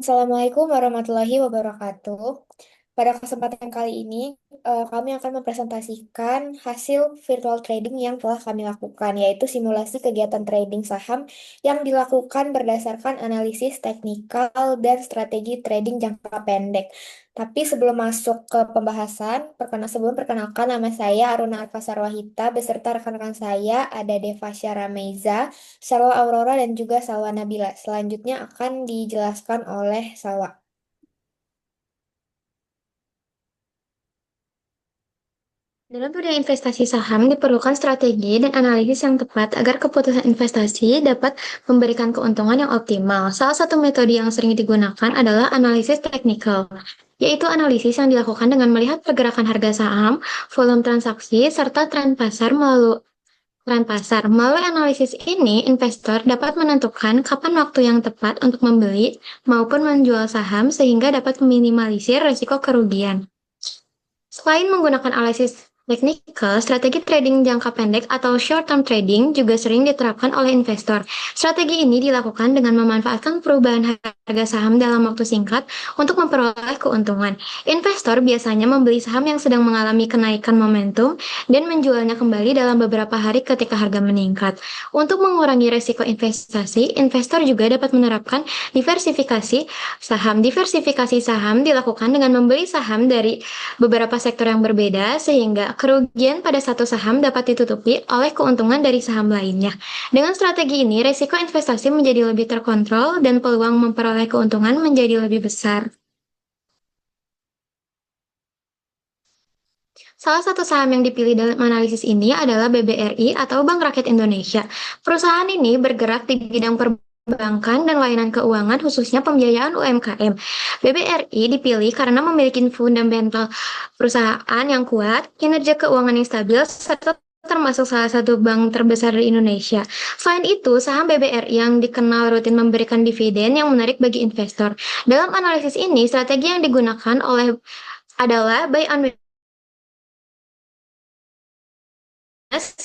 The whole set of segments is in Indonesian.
Assalamualaikum warahmatullahi wabarakatuh. Pada kesempatan kali ini, kami akan mempresentasikan hasil virtual trading yang telah kami lakukan, yaitu simulasi kegiatan trading saham yang dilakukan berdasarkan analisis teknikal dan strategi trading jangka pendek. Tapi sebelum masuk ke pembahasan, sebelum perkenalkan nama saya Aruna Arfasarwahita, beserta rekan-rekan saya ada Deva Syarameza, Salwa Aurora, dan juga Salwa Nabila. Selanjutnya akan dijelaskan oleh Salwa. Dalam dunia investasi saham diperlukan strategi dan analisis yang tepat agar keputusan investasi dapat memberikan keuntungan yang optimal. Salah satu metode yang sering digunakan adalah analisis teknikal, yaitu analisis yang dilakukan dengan melihat pergerakan harga saham, volume transaksi, serta tren pasar. Melalui analisis ini, investor dapat menentukan kapan waktu yang tepat untuk membeli maupun menjual saham sehingga dapat meminimalisir risiko kerugian. Selain menggunakan analisis teknikal, strategi trading jangka pendek atau short-term trading juga sering diterapkan oleh investor. Strategi ini dilakukan dengan memanfaatkan perubahan harga saham dalam waktu singkat untuk memperoleh keuntungan. Investor biasanya membeli saham yang sedang mengalami kenaikan momentum dan menjualnya kembali dalam beberapa hari ketika harga meningkat. Untuk mengurangi risiko investasi, investor juga dapat menerapkan diversifikasi saham. Diversifikasi saham dilakukan dengan membeli saham dari beberapa sektor yang berbeda sehingga kerugian pada satu saham dapat ditutupi oleh keuntungan dari saham lainnya. Dengan strategi ini, risiko investasi menjadi lebih terkontrol dan peluang memperoleh keuntungan menjadi lebih besar. Salah satu saham yang dipilih dalam analisis ini adalah BBRI atau Bank Rakyat Indonesia. Perusahaan ini bergerak di bidang perbankan dan layanan keuangan khususnya pembiayaan UMKM. BBRI dipilih karena memiliki fundamental perusahaan yang kuat, kinerja keuangan yang stabil, serta termasuk salah satu bank terbesar di Indonesia. Selain itu, saham BBRI yang dikenal rutin memberikan dividen yang menarik bagi investor. Dalam analisis ini, strategi yang digunakan oleh adalah buy on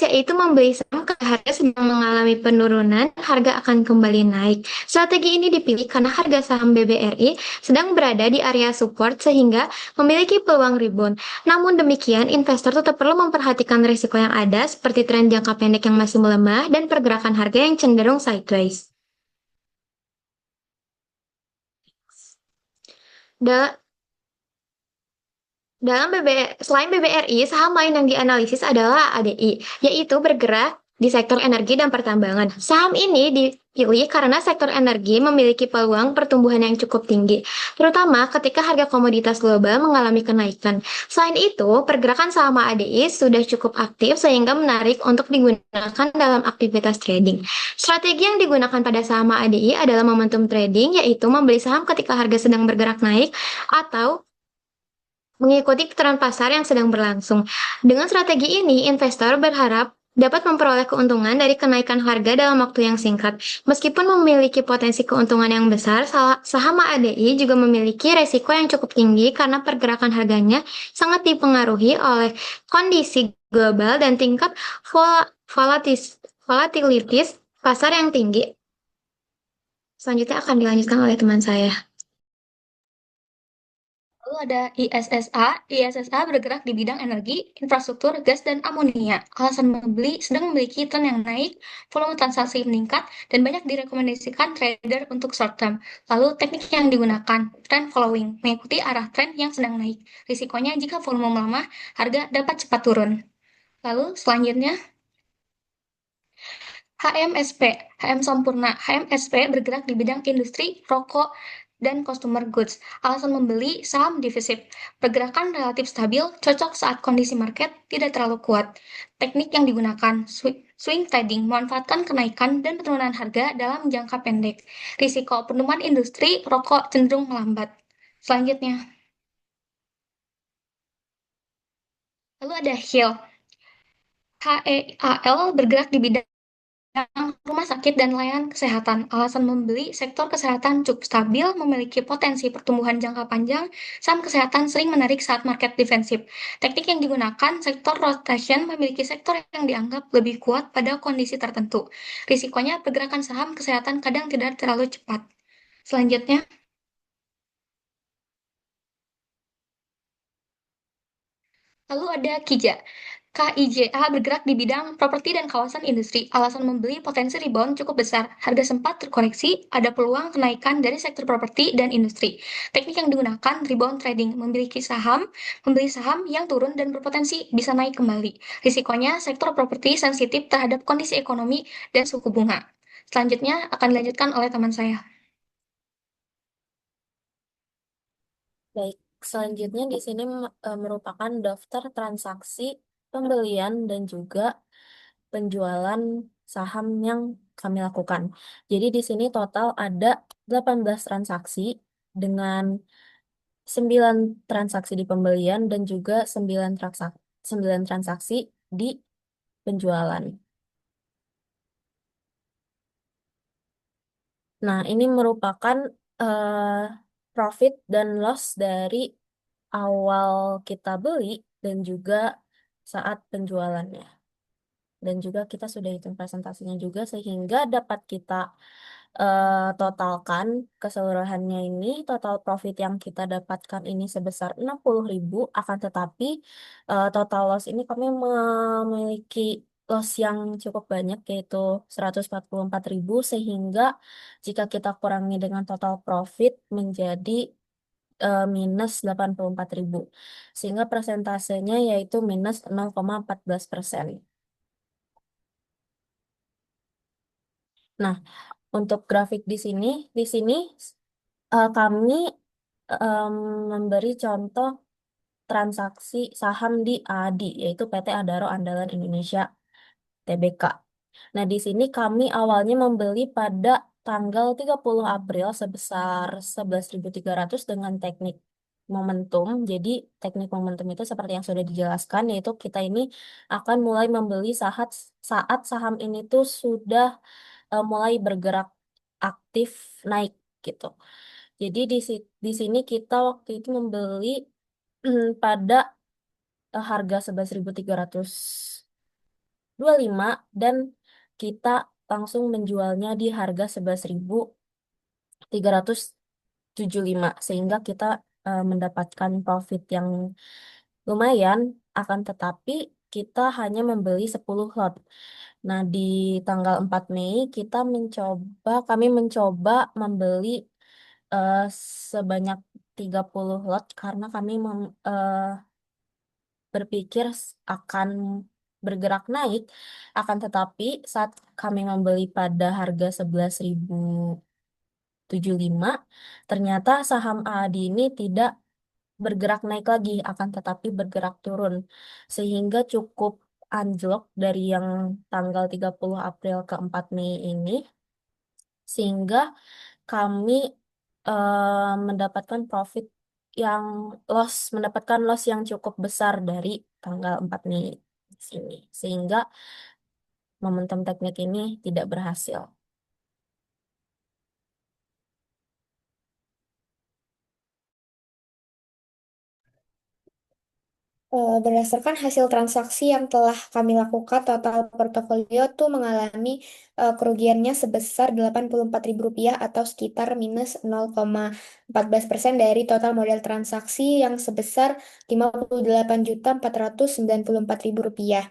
yaitu membeli saham ketika harga sedang mengalami penurunan, harga akan kembali naik. Strategi ini dipilih karena harga saham BBRI sedang berada di area support sehingga memiliki peluang rebound. Namun demikian, investor tetap perlu memperhatikan risiko yang ada seperti tren jangka pendek yang masih melemah dan pergerakan harga yang cenderung sideways. Da- Selain BBRI, saham lain yang dianalisis adalah ADI, yaitu bergerak di sektor energi dan pertambangan. Saham ini dipilih karena sektor energi memiliki peluang pertumbuhan yang cukup tinggi, terutama ketika harga komoditas global mengalami kenaikan. Selain itu, pergerakan saham ADI sudah cukup aktif sehingga menarik untuk digunakan dalam aktivitas trading. Strategi yang digunakan pada saham ADI adalah momentum trading, yaitu membeli saham ketika harga sedang bergerak naik atau mengikuti tren pasar yang sedang berlangsung. Dengan strategi ini, investor berharap dapat memperoleh keuntungan dari kenaikan harga dalam waktu yang singkat. Meskipun memiliki potensi keuntungan yang besar, saham ADI juga memiliki resiko yang cukup tinggi karena pergerakan harganya sangat dipengaruhi oleh kondisi global dan tingkat volatilitas pasar yang tinggi. Selanjutnya akan dilanjutkan oleh teman saya. Lalu ada ISSA. ISSA bergerak di bidang energi, infrastruktur, gas, dan amonia. Alasan membeli sedang memiliki tren yang naik, volume transaksi meningkat, dan banyak direkomendasikan trader untuk short term. Lalu teknik yang digunakan, trend following, mengikuti arah tren yang sedang naik. Risikonya jika volume melemah, harga dapat cepat turun. Lalu selanjutnya, HMSP, HM Sampurna. HMSP bergerak di bidang industri, rokok, dan consumer goods. Alasan membeli saham defensif. Pergerakan relatif stabil, cocok saat kondisi market tidak terlalu kuat. Teknik yang digunakan, swing trading, memanfaatkan kenaikan dan penurunan harga dalam jangka pendek. Risiko pertumbuhan industri, rokok cenderung melambat. Selanjutnya, lalu ada HEAL. HEAL bergerak di bidang rumah sakit dan layanan kesehatan. Alasan membeli sektor kesehatan cukup stabil, memiliki potensi pertumbuhan jangka panjang, saham kesehatan sering menarik saat market defensif. Teknik yang digunakan, sektor rotation memiliki sektor yang dianggap lebih kuat pada kondisi tertentu. Risikonya pergerakan saham kesehatan kadang tidak terlalu cepat. Selanjutnya, Lalu ada KIJA. KIJA bergerak di bidang properti dan kawasan industri. Alasan membeli potensi rebound cukup besar. Harga sempat terkoreksi, ada peluang kenaikan dari sektor properti dan industri. Teknik yang digunakan rebound trading, membeli saham yang turun dan berpotensi bisa naik kembali. Risikonya sektor properti sensitif terhadap kondisi ekonomi dan suku bunga. Selanjutnya akan dilanjutkan oleh teman saya. Baik, selanjutnya di sini merupakan daftar transaksi pembelian dan juga penjualan saham yang kami lakukan. Jadi di sini total ada 18 transaksi dengan 9 transaksi di pembelian dan juga 9 transaksi di penjualan. Nah, ini merupakan eh, profit dan loss dari awal kita beli dan juga saat penjualannya. Dan juga kita sudah hitung presentasinya juga sehingga dapat kita totalkan keseluruhannya ini. Total profit yang kita dapatkan ini sebesar 60.000, akan tetapi total loss ini kami memiliki loss yang cukup banyak, yaitu 144.000, sehingga jika kita kurangi dengan total profit menjadi minus 84.000, sehingga persentasenya yaitu minus 0,14%. Nah, untuk grafik di sini kami em, memberi contoh transaksi saham di ADI, yaitu PT Adaro Andalan Indonesia Tbk. Nah, di sini kami awalnya membeli pada tanggal 30 April sebesar 11.300 dengan teknik momentum. Jadi, teknik momentum itu seperti yang sudah dijelaskan, yaitu kita ini akan mulai membeli saat saham ini tuh sudah mulai bergerak aktif naik gitu. Jadi di sini kita waktu itu membeli pada harga 11.325 dan kita langsung menjualnya di harga 11.375, sehingga kita mendapatkan profit yang lumayan, akan tetapi kita hanya membeli 10 lot. Nah, di tanggal 4 Mei kami mencoba membeli eh, sebanyak 30 lot karena kami berpikir akan bergerak naik. Akan tetapi saat kami membeli pada harga 11.075, ternyata saham AAD ini tidak bergerak naik lagi, akan tetapi bergerak turun, sehingga cukup anjlok dari yang tanggal 30 April ke 4 Mei ini, sehingga kami mendapatkan yang mendapatkan loss yang cukup besar dari tanggal 4 Mei di sini, sehingga momentum teknik ini tidak berhasil. Berdasarkan hasil transaksi yang telah kami lakukan, total portofolio tuh mengalami kerugiannya sebesar Rp84.000 atau sekitar minus 0,14% dari total modal transaksi yang sebesar Rp58.494.000.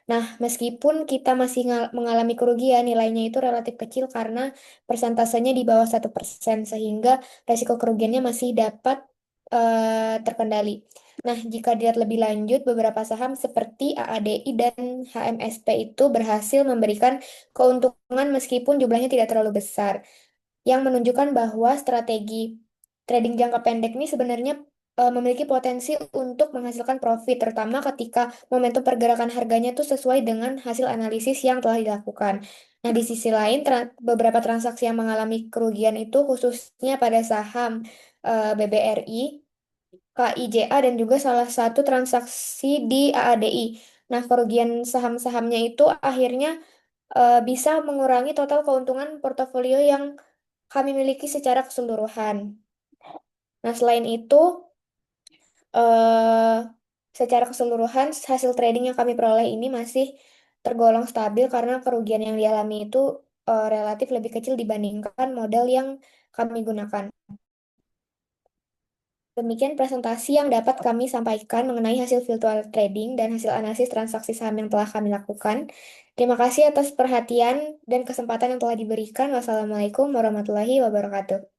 Nah, meskipun kita masih mengalami kerugian, nilainya itu relatif kecil karena persentasenya di bawah 1%, sehingga resiko kerugiannya masih dapat terkendali. Nah, jika dilihat lebih lanjut, beberapa saham seperti AADI dan HMSP itu berhasil memberikan keuntungan meskipun jumlahnya tidak terlalu besar, yang menunjukkan bahwa strategi trading jangka pendek ini sebenarnya memiliki potensi untuk menghasilkan profit, terutama ketika momentum pergerakan harganya tuh sesuai dengan hasil analisis yang telah dilakukan. Nah, di sisi lain, beberapa transaksi yang mengalami kerugian itu khususnya pada saham BBRI, KIJA, dan juga salah satu transaksi di AADI. Nah, kerugian saham-sahamnya itu akhirnya bisa mengurangi total keuntungan portofolio yang kami miliki secara keseluruhan. Nah, selain itu, eh, secara keseluruhan hasil trading yang kami peroleh ini masih tergolong stabil karena kerugian yang dialami itu relatif lebih kecil dibandingkan modal yang kami gunakan. Demikian presentasi yang dapat kami sampaikan mengenai hasil virtual trading dan hasil analisis transaksi saham yang telah kami lakukan. Terima kasih atas perhatian dan kesempatan yang telah diberikan. Wassalamualaikum warahmatullahi wabarakatuh.